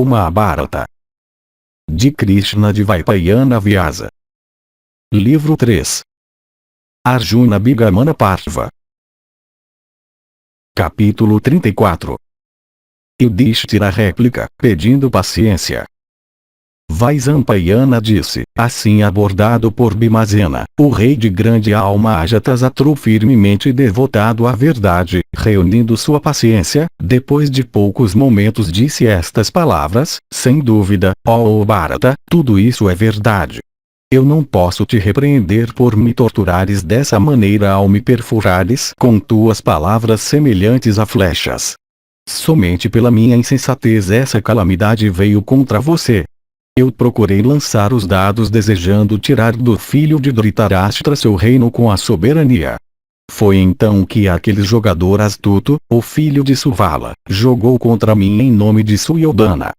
o Mahabharata. De Krishna de Vaipayana Vyasa. Livro 3. Arjuna Bigamana Partha. Capítulo 34. Yudhishthira réplica, pedindo paciência. Vaisampayana disse, assim abordado por Bhimasena, o rei de grande alma Ajatasatru firmemente devotado à verdade, reunindo sua paciência, depois de poucos momentos disse estas palavras, sem dúvida, ó Bharata, tudo isso é verdade. Eu não posso te repreender por me torturares dessa maneira ao me perfurares com tuas palavras semelhantes a flechas. Somente pela minha insensatez essa calamidade veio contra você. Eu procurei lançar os dados desejando tirar do filho de Dhritarashtra seu reino com a soberania. Foi então que aquele jogador astuto, o filho de Suvala, jogou contra mim em nome de Suyoddhana.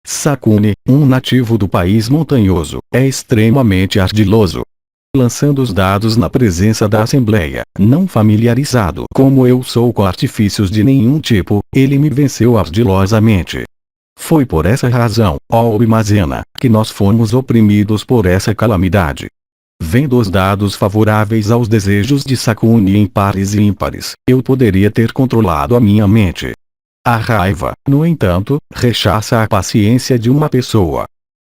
Sakuni, um nativo do país montanhoso, é extremamente ardiloso. Lançando os dados na presença da assembleia, não familiarizado como eu sou com artifícios de nenhum tipo, ele me venceu ardilosamente. Foi por essa razão, ó Bhimasena, que nós fomos oprimidos por essa calamidade. Vendo os dados favoráveis aos desejos de Sakuni em pares e ímpares, eu poderia ter controlado a minha mente. A raiva, no entanto, rechaça a paciência de uma pessoa.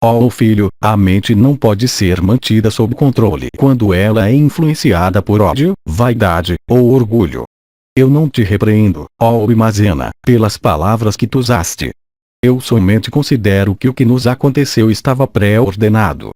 Ó filho, a mente não pode ser mantida sob controle quando ela é influenciada por ódio, vaidade, ou orgulho. Eu não te repreendo, ó Bhimasena, pelas palavras que tu usaste. Eu somente considero que o que nos aconteceu estava pré-ordenado.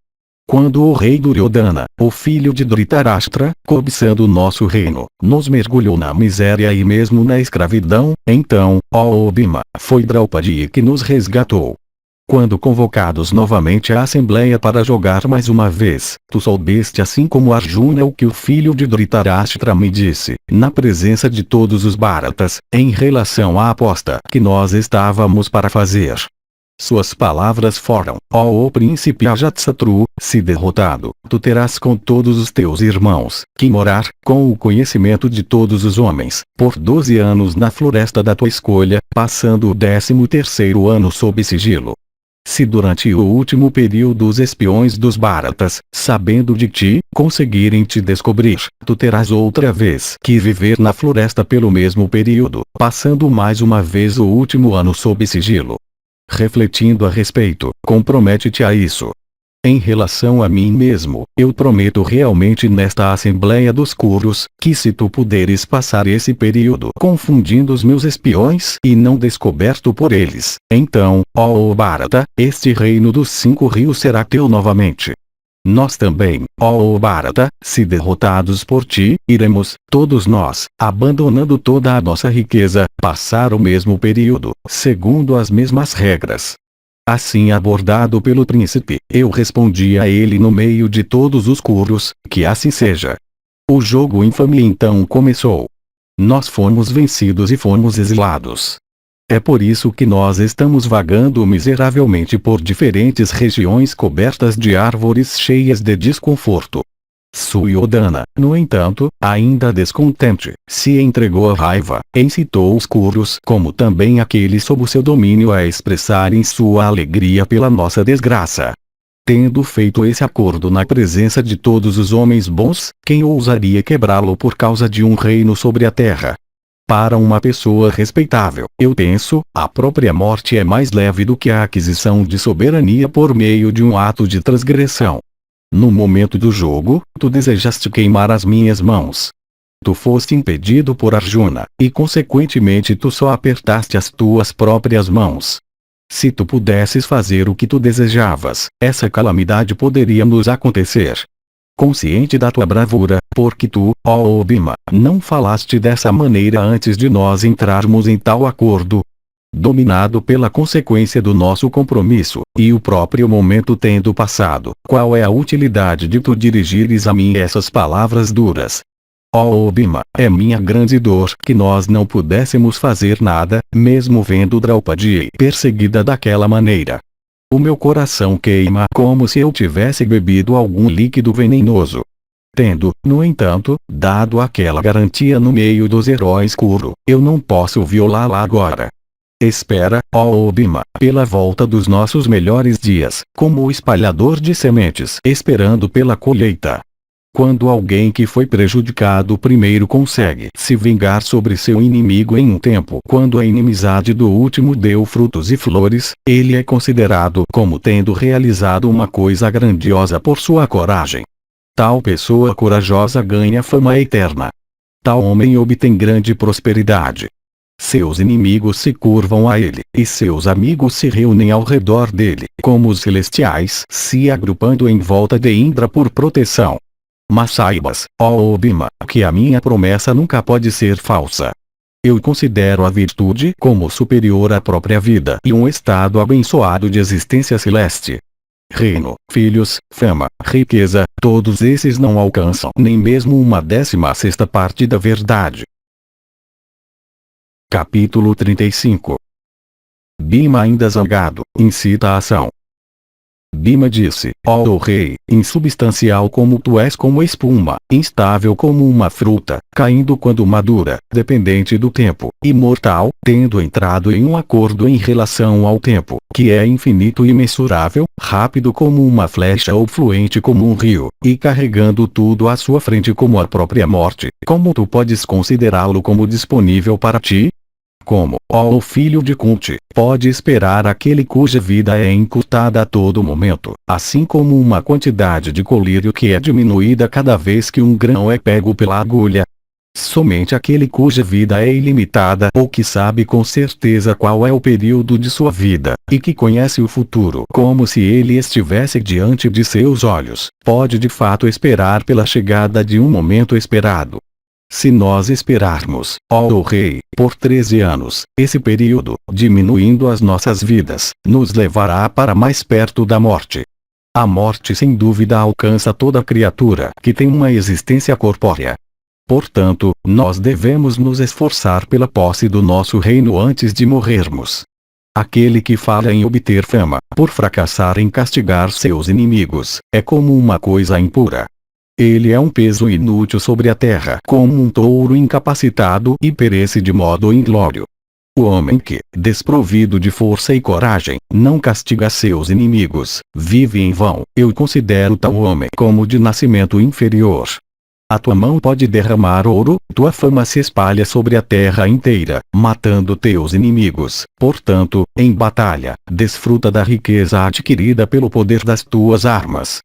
Quando o rei Duryodhana, o filho de Dhritarashtra, cobiçando o nosso reino, nos mergulhou na miséria e mesmo na escravidão, então, ó Bhima, foi Draupadi que nos resgatou. Quando convocados novamente à assembleia para jogar mais uma vez, tu soubeste assim como Arjuna o que o filho de Dhritarashtra me disse, na presença de todos os Bharatas, em relação à aposta que nós estávamos para fazer. Suas palavras foram, ó príncipe Ajatasatru, se derrotado, tu terás com todos os teus irmãos, que morar, com o conhecimento de todos os homens, por 12 anos na floresta da tua escolha, passando o 13º ano sob sigilo. Se durante o último período os espiões dos Bharatas, sabendo de ti, conseguirem te descobrir, tu terás outra vez que viver na floresta pelo mesmo período, passando mais uma vez o último ano sob sigilo. Refletindo a respeito, compromete-te a isso. Em relação a mim mesmo, eu prometo realmente nesta Assembleia dos Kuros, que se tu puderes passar esse período confundindo os meus espiões e não descoberto por eles, então, ó Bharata, este reino dos 5 rios será teu novamente. Nós também, ó Bharata, se derrotados por ti, iremos, todos nós, abandonando toda a nossa riqueza, passar o mesmo período, segundo as mesmas regras. Assim abordado pelo príncipe, eu respondi a ele no meio de todos os Kuros, que assim seja. O jogo infame então começou. Nós fomos vencidos e fomos exilados. É por isso que nós estamos vagando miseravelmente por diferentes regiões cobertas de árvores cheias de desconforto. Suyoddhana, no entanto, ainda descontente, se entregou à raiva, incitou os Kuros como também aqueles sob o seu domínio a expressarem sua alegria pela nossa desgraça. Tendo feito esse acordo na presença de todos os homens bons, quem ousaria quebrá-lo por causa de um reino sobre a terra? Para uma pessoa respeitável, eu penso, a própria morte é mais leve do que a aquisição de soberania por meio de um ato de transgressão. No momento do jogo, tu desejaste queimar as minhas mãos. Tu foste impedido por Arjuna, e consequentemente tu só apertaste as tuas próprias mãos. Se tu pudesses fazer o que tu desejavas, essa calamidade poderia nos acontecer. Consciente da tua bravura, porque tu, ó Bhima, não falaste dessa maneira antes de nós entrarmos em tal acordo. Dominado pela consequência do nosso compromisso, e o próprio momento tendo passado, qual é a utilidade de tu dirigires a mim essas palavras duras? Ó Bhima, é minha grande dor que nós não pudéssemos fazer nada, mesmo vendo Draupadi perseguida daquela maneira. O meu coração queima como se eu tivesse bebido algum líquido venenoso. Tendo, no entanto, dado aquela garantia no meio dos heróis Kuru, eu não posso violá-la agora. Espera, ó Bhima, pela volta dos nossos melhores dias, como o espalhador de sementes esperando pela colheita. Quando alguém que foi prejudicado primeiro consegue se vingar sobre seu inimigo em um tempo quando a inimizade do último deu frutos e flores, ele é considerado como tendo realizado uma coisa grandiosa por sua coragem. Tal pessoa corajosa ganha fama eterna. Tal homem obtém grande prosperidade. Seus inimigos se curvam a ele, e seus amigos se reúnem ao redor dele, como os celestiais se agrupando em volta de Indra por proteção. Mas saibas, ó Bhima, que a minha promessa nunca pode ser falsa. Eu considero a virtude como superior à própria vida e um estado abençoado de existência celeste. Reino, filhos, fama, riqueza, todos esses não alcançam nem mesmo 1/16 parte da verdade. Capítulo 35. Bhima, ainda zangado, incita a ação. Bhima disse, ó rei, insubstancial como tu és como espuma, instável como uma fruta, caindo quando madura, dependente do tempo, imortal, tendo entrado em um acordo em relação ao tempo, que é infinito e imensurável, rápido como uma flecha ou fluente como um rio, e carregando tudo à sua frente como a própria morte, como tu podes considerá-lo como disponível para ti? Como, ó filho de Kunti, pode esperar aquele cuja vida é encurtada a todo momento, assim como uma quantidade de colírio que é diminuída cada vez que um grão é pego pela agulha? Somente aquele cuja vida é ilimitada ou que sabe com certeza qual é o período de sua vida, e que conhece o futuro como se ele estivesse diante de seus olhos, pode de fato esperar pela chegada de um momento esperado. Se nós esperarmos, ó rei, por 13 anos, esse período, diminuindo as nossas vidas, nos levará para mais perto da morte. A morte sem dúvida alcança toda criatura que tem uma existência corpórea. Portanto, nós devemos nos esforçar pela posse do nosso reino antes de morrermos. Aquele que falha em obter fama, por fracassar em castigar seus inimigos, é como uma coisa impura. Ele é um peso inútil sobre a terra, como um touro incapacitado e perece de modo inglório. O homem que, desprovido de força e coragem, não castiga seus inimigos, vive em vão. Eu considero tal homem como de nascimento inferior. A tua mão pode derramar ouro, tua fama se espalha sobre a terra inteira, matando teus inimigos. Portanto, em batalha, desfruta da riqueza adquirida pelo poder das tuas armas.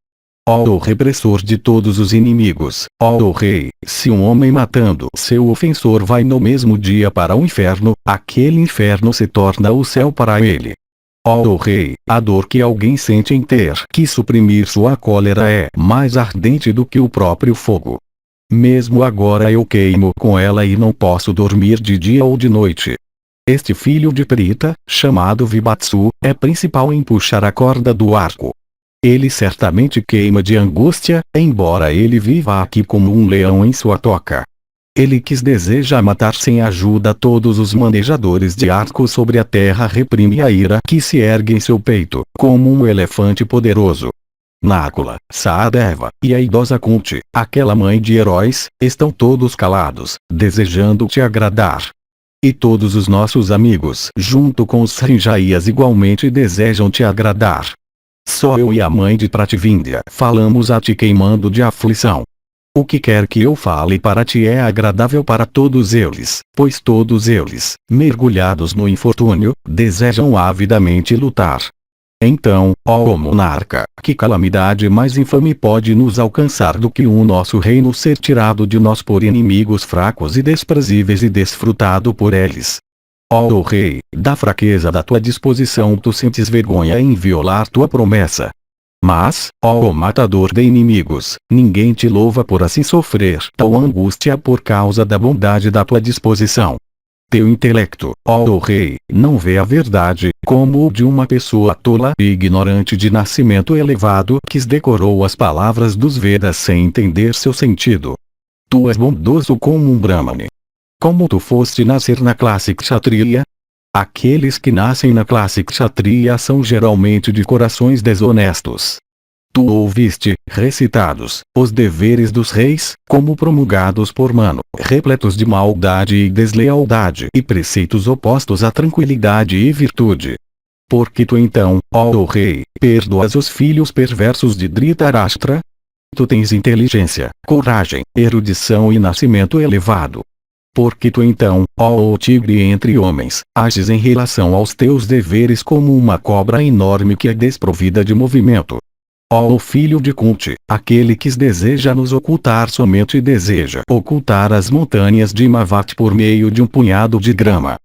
Ó repressor de todos os inimigos, ó rei, se um homem matando seu ofensor vai no mesmo dia para o inferno, aquele inferno se torna o céu para ele. Ó rei, a dor que alguém sente em ter que suprimir sua cólera é mais ardente do que o próprio fogo. Mesmo agora eu queimo com ela e não posso dormir de dia ou de noite. Este filho de Prita, chamado Vibatsu, é principal em puxar a corda do arco. Ele certamente queima de angústia, embora ele viva aqui como um leão em sua toca. Ele que deseja matar sem ajuda todos os manejadores de arco sobre a terra reprime a ira que se ergue em seu peito, como um elefante poderoso. Nakula, Sahadeva, e a idosa Kunti, aquela mãe de heróis, estão todos calados, desejando te agradar. E todos os nossos amigos, junto com os Sanjayas, igualmente desejam te agradar. Só eu e a mãe de Prativindya falamos a ti queimando de aflição. O que quer que eu fale para ti é agradável para todos eles, pois todos eles, mergulhados no infortúnio, desejam avidamente lutar. Então, ó monarca, que calamidade mais infame pode nos alcançar do que o nosso reino ser tirado de nós por inimigos fracos e desprezíveis e desfrutado por eles? Ó rei, da fraqueza da tua disposição tu sentes vergonha em violar tua promessa. Mas, ó matador de inimigos, ninguém te louva por assim sofrer tal angústia por causa da bondade da tua disposição. Teu intelecto, ó rei, não vê a verdade, como o de uma pessoa tola e ignorante de nascimento elevado que decorou as palavras dos Vedas sem entender seu sentido. Tu és bondoso como um Brahmane. Como tu foste nascer na classe Kshatriya? Aqueles que nascem na classe Kshatriya são geralmente de corações desonestos. tu ouviste, recitados, os deveres dos reis, como promulgados por Mano, repletos de maldade e deslealdade e preceitos opostos à tranquilidade e virtude. Porque tu então, ó rei, perdoas os filhos perversos de Dhritarashtra? Tu tens inteligência, coragem, erudição e nascimento elevado. Porque tu então, ó tigre entre homens, ages em relação aos teus deveres como uma cobra enorme que é desprovida de movimento. Ó filho de Kunti, aquele que deseja nos ocultar somente deseja ocultar as montanhas de Himavat por meio de um punhado de grama.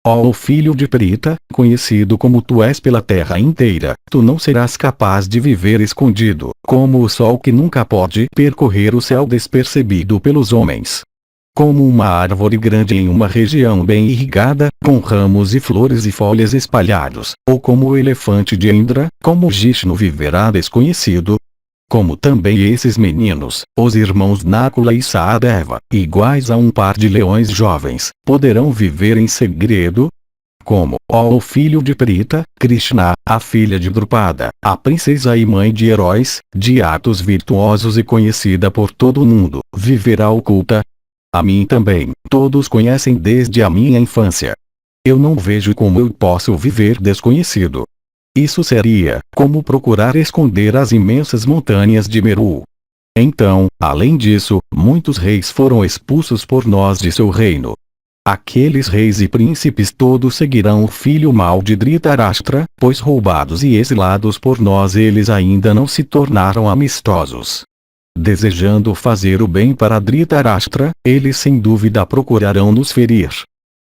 Ó filho de Prita, conhecido como tu és pela terra inteira, tu não serás capaz de viver escondido, como o sol que nunca pode percorrer o céu despercebido pelos homens. Como uma árvore grande em uma região bem irrigada, com ramos e flores e folhas espalhados, ou como o elefante de Indra, como Jishnu viverá desconhecido. Como também esses meninos, os irmãos Nakula e Sahadeva, iguais a um par de leões jovens, poderão viver em segredo? Como, ó o filho de Prita, Krishna, a filha de Drupada, a princesa e mãe de heróis, de atos virtuosos e conhecida por todo o mundo, viverá oculta? A mim também, todos conhecem desde a minha infância. Eu não vejo como eu posso viver desconhecido. Isso seria como procurar esconder as imensas montanhas de Meru. Então, além disso, muitos reis foram expulsos por nós de seu reino. Aqueles reis e príncipes todos seguirão o filho mau de Dhritarashtra, pois roubados e exilados por nós eles ainda não se tornaram amistosos. Desejando fazer o bem para Dhritarashtra, eles sem dúvida procurarão nos ferir.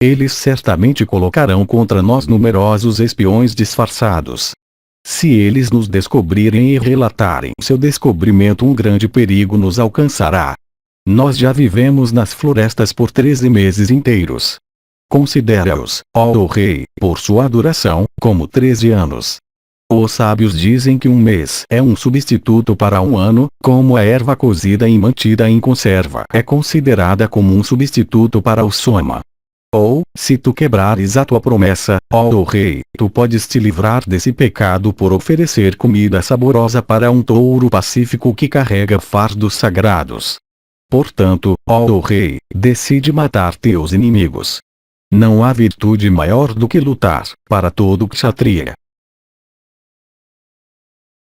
Eles certamente colocarão contra nós numerosos espiões disfarçados. Se eles nos descobrirem e relatarem seu descobrimento, um grande perigo nos alcançará. Nós já vivemos nas florestas por 13 meses inteiros. Considera-os, ó rei, por sua duração, como 13 anos. Os sábios dizem que um mês é um substituto para um ano, como a erva cozida e mantida em conserva é considerada como um substituto para o soma. Ou, se tu quebrares a tua promessa, ó rei, tu podes te livrar desse pecado por oferecer comida saborosa para um touro pacífico que carrega fardos sagrados. Portanto, ó rei, decide matar teus inimigos. Não há virtude maior do que lutar, para todo kshatriya.